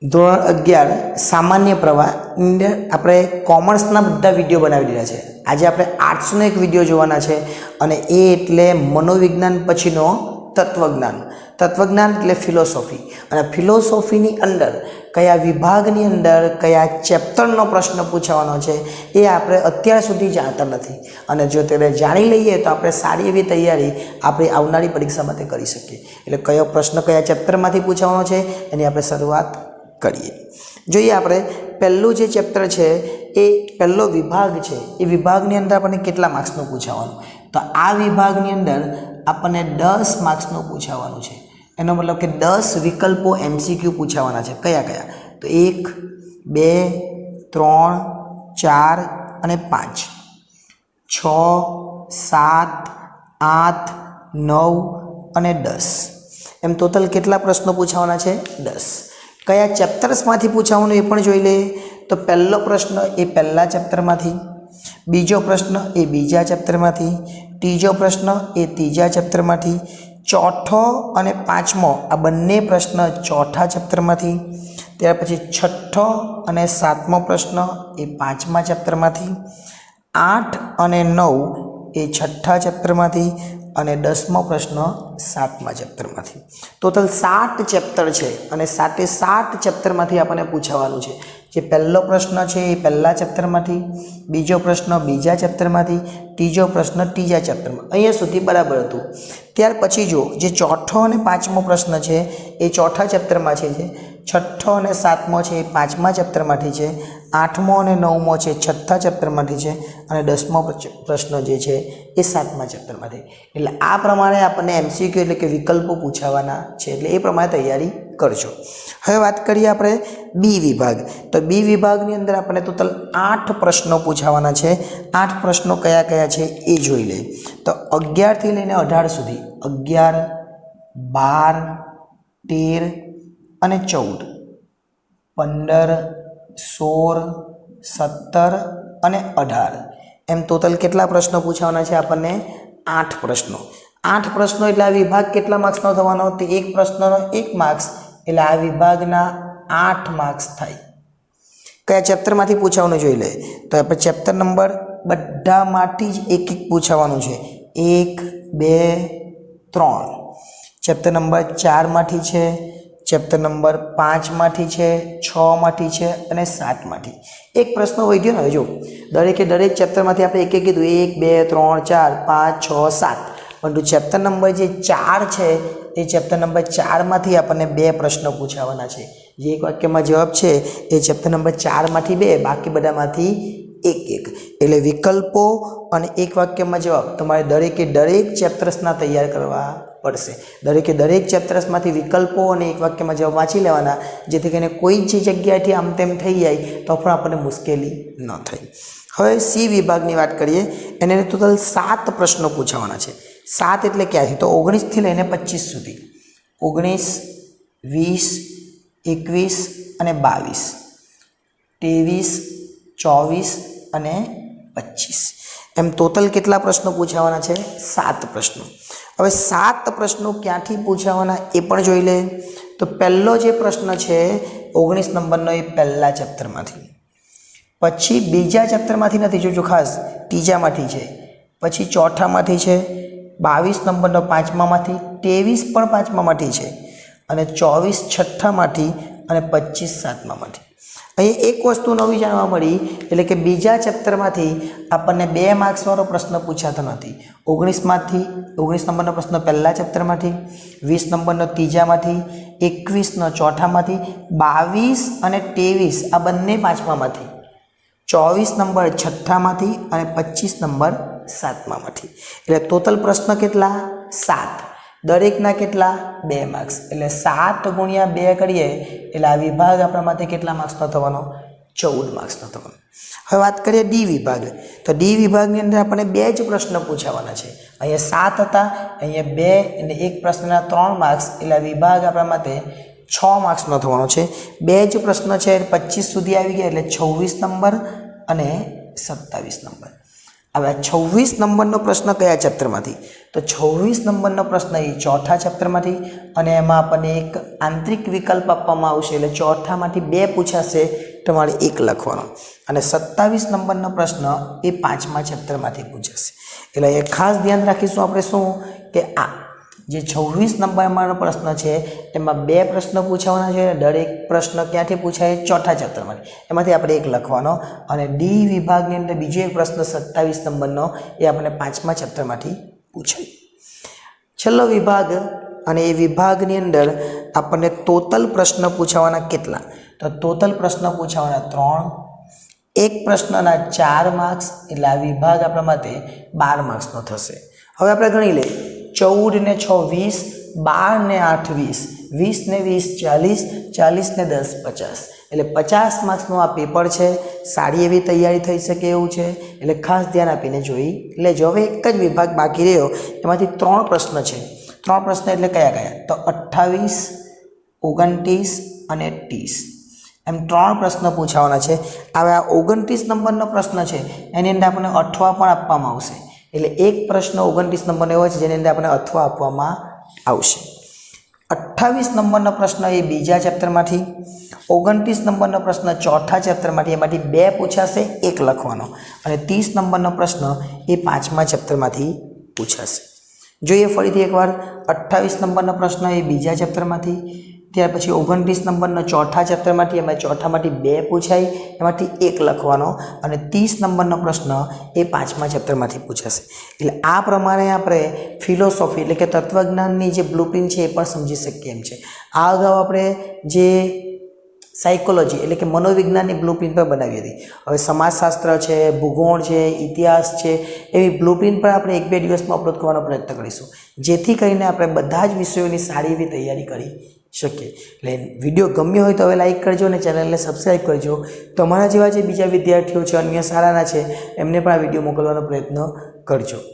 ધોરણ 11 સામાન્ય પ્રવાહની અંદર આપણે કોમર્સના બધા વિડીયો બનાવી દીધા છે. આજે આપણે આર્ટ્સનો એક વિડીયો જોવાના છે અને એ એટલે મનોવિજ્ઞાન પછીનો તત્વજ્ઞાન. તત્વજ્ઞાન એટલે ફિલોસોફી, અને ફિલોસોફીની અંદર કયા વિભાગની અંદર કયા ચેપ્ટરનો પ્રશ્ન પૂછવાનો છે એ આપણે અત્યાર સુધી જાણતા નથી, અને જો તેને જાણી લઈએ તો આપણે સારી એવી તૈયારી આપણી આવનારી પરીક્ષા માટે કરી શકીએ. એટલે કયો પ્રશ્ન કયા ચેપ્ટરમાંથી પૂછવાનો છે એની આપણે શરૂઆત કરીએ. જોઈએ આપણે પહેલું જે ચેપ્ટર છે એ પહેલો વિભાગ છે, એ વિભાગની અંદર આપણને કેટલા માર્ક્સનું પૂછાવાનું? તો આ વિભાગની અંદર આપણને 10 માર્ક્સનું પૂછાવાનું છે. એનો મતલબ કે 10 વિકલ્પો MCQ પૂછાવાના છે. કયા કયા? તો 1, 2, 3, 4 અને 5, 6, 7, 8, 9 અને 10. એમ ટોટલ કેટલા પ્રશ્નો પૂછાવાના છે? 10. કયા ચેપ્ટર્સમાંથી પૂછાવાનું એ પણ જોઈ લઈએ. તો પહેલો પ્રશ્ન એ પહેલા ચેપ્ટરમાંથી, બીજો પ્રશ્ન એ બીજા ચેપ્ટરમાંથી, ત્રીજો પ્રશ્ન એ ત્રીજા ચેપ્ટરમાંથી, ચોથો અને પાંચમો આ બંને પ્રશ્ન ચોથા ચેપ્ટરમાંથી, ત્યાર પછી છઠ્ઠો અને સાતમો પ્રશ્ન એ પાંચમા ચેપ્ટરમાંથી, 8 અને 9 એ છઠ્ઠા ચેપ્ટરમાંથી, અને 10મો પ્રશ્ન 7મા ચેપ્ટરમાંથી. ટોટલ 7 ચેપ્ટર છે અને 7 ચેપ્ટરમાંથી આપણને પૂછાવાનું છે. જે પહેલો પ્રશ્ન છે એ પહેલા ચેપ્ટરમાંથી, બીજો પ્રશ્ન બીજા ચેપ્ટરમાંથી, ત્રીજો પ્રશ્ન ત્રીજા ચેપ્ટરમાં. અહીંયા સુધી બરાબર હતું. ત્યાર પછી જો જે ચોથો અને પાંચમો પ્રશ્ન છે એ ચોથા ચેપ્ટરમાંથી છે, છઠ્ઠો અને સાતમો છે એ પાંચમા ચેપ્ટરમાંથી છે, 8મો અને 9મો છે છઠ્ઠા ચેપ્ટરમાંથી છે, અને 10મો પ્રશ્ન જે છે એ 7મા ચેપ્ટરમાંથી. એટલે આ પ્રમાણે આપણને MCQ એટલે કે વિકલ્પો પૂછાવાના છે, એટલે એ પ્રમાણે તૈયારી કરજો. હવે વાત કરીએ આપણે બી વિભાગ. તો બી વિભાગની અંદર આપણને ટોટલ 8 પ્રશ્નો પૂછાવાના છે. 8 પ્રશ્નો કયા કયા છે એ જોઈ લઈએ. તો 11થી લઈને 18 સુધી, 11, 12, 13 અને 14, 15, 16, 17 અને 18. એમ ટોટલ કેટલા પ્રશ્નો પૂછાવાના છે આપણને? 8 પ્રશ્નો. 8 પ્રશ્નો એટલે આ વિભાગ કેટલા માર્ક્સનો થવાનો? તો એક પ્રશ્નનો 1 માર્ક્સ, એટલે આ વિભાગના 8 માર્ક્સ થાય. કયા ચેપ્ટરમાંથી પૂછાવાનું જોઈ લે. તો આપણે ચેપ્ટર નંબર બધામાંથી જ એક એક પૂછાવાનું છે. 1, 2, 3. ચેપ્ટર નંબર 4માંથી છે, ચેપ્ટર નંબર 5માંથી છે, 6માંથી છે અને 7માંથી. એક પ્રશ્ન વધ્યો ને. જો દરેકે દરેક ચેપ્ટરમાંથી આપણે એક એક કીધું, 1, 2, 3, 4, 5, 6, 7. પરંતુ ચેપ્ટર નંબર જે 4 છે એ ચેપ્ટર નંબર 4માંથી આપણને 2 પ્રશ્નો પૂછાવાના છે. જે એક વાક્યમાં જવાબ છે એ ચેપ્ટર નંબર 4માંથી 2, બાકી બધામાંથી 1. એટલે વિકલ્પો અને એક વાક્યમાં જવાબ તમારે દરેકે દરેક ચેપ્ટર્સના તૈયાર કરવા પડશે. દરેકે દરેક ચેપ્ટર્સમાંથી વિકલ્પો અને એક વાક્યમાં જવાબ વાંચી લેવાના, જેથી કરીને કોઈ જ જગ્યાએથી આમ તેમ થઈ જાય તો પણ આપણને મુશ્કેલી ન થાય. હવે સી વિભાગની વાત કરીએ. એને ટોટલ 7 પ્રશ્નો પૂછાવાના છે. 7 એટલે ક્યાંથી? તો 19થી લઈને 25 સુધી. 19, 20, 21 અને 22, 23, 24 અને 25. એમ ટોટલ કેટલા પ્રશ્નો પૂછાવાના છે? 7 પ્રશ્નો. હવે 7 પ્રશ્નો ક્યાંથી પૂછાવાના એ પણ જોઈ લે. તો પહેલો જે પ્રશ્ન છે 19 નંબરનો એ પહેલા ચેપ્ટરમાંથી, પછી બીજા ચેપ્ટરમાંથી નથી, જોજો ખાસ, ત્રીજામાંથી છે, પછી ચોથામાંથી છે, 22 નંબરનો પાંચમામાંથી, 23 પણ પાંચમામાંથી છે, અને 24 છઠ્ઠામાંથી અને 25 સાતમામાંથી. અહીં એક વસ્તુ નવી જાણવા મળી, એટલે કે બીજા ચેપ્ટરમાંથી આપણને 2 માર્ક્સવાળો પ્રશ્ન પૂછાતો નથી. 19 નંબરનો પ્રશ્ન પહેલા ચેપ્ટરમાંથી, 20 નંબરનો ત્રીજામાંથી, 21નો ચોથામાંથી, 22 અને 23 આ બંને પાંચમામાંથી, 24 નંબર છઠ્ઠામાંથી અને 25 નંબર સાતમામાંથી. એટલે ટોટલ પ્રશ્ન કેટલા? 7. દરેકના કેટલા? 2 માર્ક્સ. એટલે 7 ગુણ્યા 2 કરીએ એટલે આ વિભાગ આપણા માટે કેટલા માર્ક્સનો થવાનો? 14 માર્ક્સનો થવાનો. હવે વાત કરીએ ડી વિભાગ. તો ડી વિભાગની અંદર આપણને 2 જ પ્રશ્ન પૂછાવાના છે. અહીંયા 7 હતા, અહીંયા 2, અને એક પ્રશ્નના 3 માર્ક્સ, એટલે આ વિભાગ આપણા માટે 6 માર્ક્સનો થવાનો છે. 2 જ પ્રશ્ન છે, 25 સુધી આવી ગયા, એટલે 26 નંબર અને 27 નંબર. હવે 26 નંબરનો પ્રશ્ન કયા ચેપ્ટરમાંથી? તો 26 નંબરનો પ્રશ્ન એ ચોથા ચેપ્ટરમાંથી, અને એમાં આપણને એક આંતરિક વિકલ્પ આપવામાં આવશે, એટલે ચોથામાંથી 2 પૂછાશે, તમારે 1 લખવાનો. અને 27 નંબરનો પ્રશ્ન એ 5મા ચેપ્ટરમાંથી પૂછાશે. એટલે એ ખાસ ધ્યાન રાખીશું આપણે શું કે આ જે 26 નંબરનો પ્રશ્ન છે એમાં 2 પ્રશ્નો પૂછાવાના છે. દરેક પ્રશ્ન ક્યાંથી પૂછાય? ચોથા ચેપ્ટરમાંથી. એમાંથી આપણે 1 લખવાનો. અને ડી વિભાગની અંદર બીજો એક પ્રશ્ન 27 નંબરનો એ આપણે 5મા ચેપ્ટરમાંથી પૂછાય. છેલ્લો વિભાગ, અને એ વિભાગની અંદર આપણને ટોટલ પ્રશ્ન પૂછાવાના કેટલા? તો ટોટલ પ્રશ્ન પૂછાવાના 3. એક પ્રશ્નના 4 માર્ક્સ, એટલે આ વિભાગ આપણા માટે 12 માર્ક્સનો થશે. હવે આપણે ગણી લઈએ. 14 ને 6 20, 12 ને 8 20, 20 ને 20 40, 40 ને 10 50, એટલે 50 માર્ક્સનું આ પેપર છે. સારી એવી તૈયારી થઈ શકે એવું છે, એટલે ખાસ ધ્યાન આપીને જોઈ લેજો. હવે એક જ વિભાગ બાકી રહ્યો, એમાંથી 3 પ્રશ્ન છે. 3 પ્રશ્ન એટલે કયા કયા? તો 28, 29 અને 30, એમ 3 પ્રશ્ન પૂછાવાના છે. હવે આ 29 નંબરનો પ્રશ્ન છે એની અંદર આપણને અઠવા પણ આપવામાં આવશે. એટલે એક પ્રશ્ન 29 નંબરનો એવો છે જેની અંદર આપણને અઠવા આપવામાં આવશે. 28 નંબરનો પ્રશ્ન એ બીજા ચેપ્ટરમાંથી, 29 નંબરનો પ્રશ્ન ચોથા ચેપ્ટરમાંથી, એમાંથી 2 પૂછાશે, 1 લખવાનો. અને 30 નંબરનો પ્રશ્ન એ 5મા ચેપ્ટરમાંથી પૂછાશે. જોઈએ ફરીથી એકવાર. 28 નંબરનો પ્રશ્ન એ બીજા ચેપ્ટરમાંથી, ત્યાર પછી 29 નંબરનો ચોથા ચેપ્ટરમાંથી, એમાં ચોથામાંથી 2 પૂછાય, એમાંથી 1 લખવાનો. અને 30 નંબરનો પ્રશ્ન એ 5મા ચેપ્ટરમાંથી પૂછાશે. એટલે આ પ્રમાણે આપણે ફિલોસોફી એટલે કે તત્વજ્ઞાનની જે બ્લુપ્રિન્ટ છે એ પણ સમજી શકીએ એમ છે. આ અગાઉ આપણે જે સાયકોલોજી એટલે કે મનોવિજ્ઞાનની બ્લુપ્રિન્ટ પણ બનાવી હતી. હવે સમાજશાસ્ત્ર છે, ભૂગોળ છે, ઇતિહાસ છે, એવી બ્લુપ્રિન્ટ પણ આપણે 1-2 દિવસમાં અપલોડ કરવાનો પ્રયત્ન કરીશું, જેથી કરીને આપણે બધા જ વિષયોની સારી એવી તૈયારી કરી શકીએ. એટલે વિડીયો ગમ્યો હોય તો હવે લાઈક કરજો અને ચેનલને સબસ્ક્રાઈબ કરજો. તમારા જેવા જે બીજા વિદ્યાર્થીઓ છે, અન્ય શાળાના છે, એમને પણ આ વિડીયો મોકલવાનો પ્રયત્ન કરજો.